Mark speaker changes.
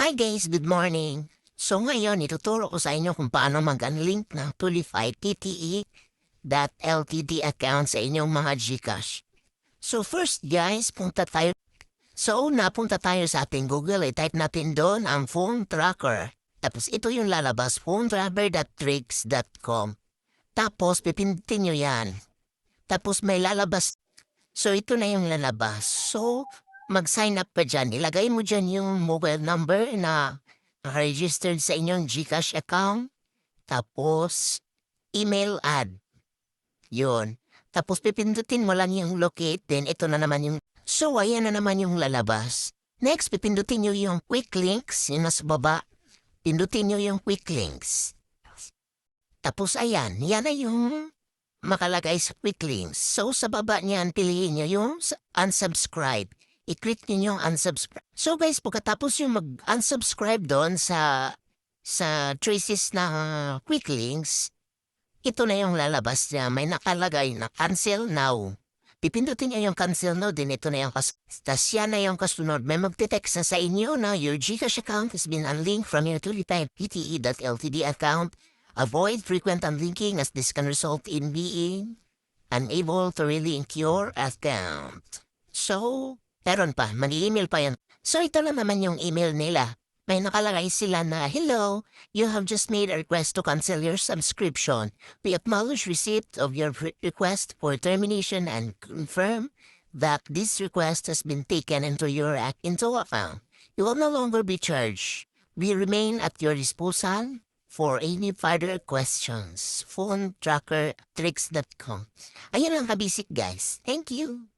Speaker 1: Hi guys, good morning. So ngayon, ituturo ko sa inyo kung paano mag-unlink ng Tulify TTE.ltd account sa inyong mga GCash. So first guys, punta tayo sa ating Google. I-type natin doon ang phone tracker. Tapos ito yung lalabas, phonetracker.tricks.com. Tapos pipindutin nyo yan. Tapos may lalabas. So ito na yung lalabas. So mag-sign up ka dyan. Ilagay mo dyan yung mobile number na registered sa inyong GCash account. Tapos, email ad. Yun. Tapos pipindutin mo lang yung locate. Then ito na naman yung... So, ayan na naman yung lalabas. Next, pipindutin nyo yung quick links. Yung nasa baba. Pindutin nyo yung quick links. Tapos ayan. Yan na yung makalagay sa quick links. So, sa baba niyan, piliin nyo yung unsubscribe. I-click niyo yung unsubscribe. So guys, pagkatapos yung mag-unsubscribe doon sa traces na quick links, ito na yung lalabas niya. May nakalagay na cancel now. Pipindutin niyo yung cancel now, din ito na yung tas yan na yung kasunod. May magte-text na sa inyo na your GCash account has been unlinked from your Tulify PTE.ltd account. Avoid frequent unlinking as this can result in being unable to relink your account. So, meron pa, mani-email pa yan. So ito lang naman yung email nila. May nakalagay sila na, "Hello, you have just made a request to cancel your subscription. We acknowledge receipt of your request for termination and confirm that this request has been taken into your account. You will no longer be charged. We remain at your disposal for any further questions. Phone tracker tricks.com." Ayun lang kabisik guys. Thank you.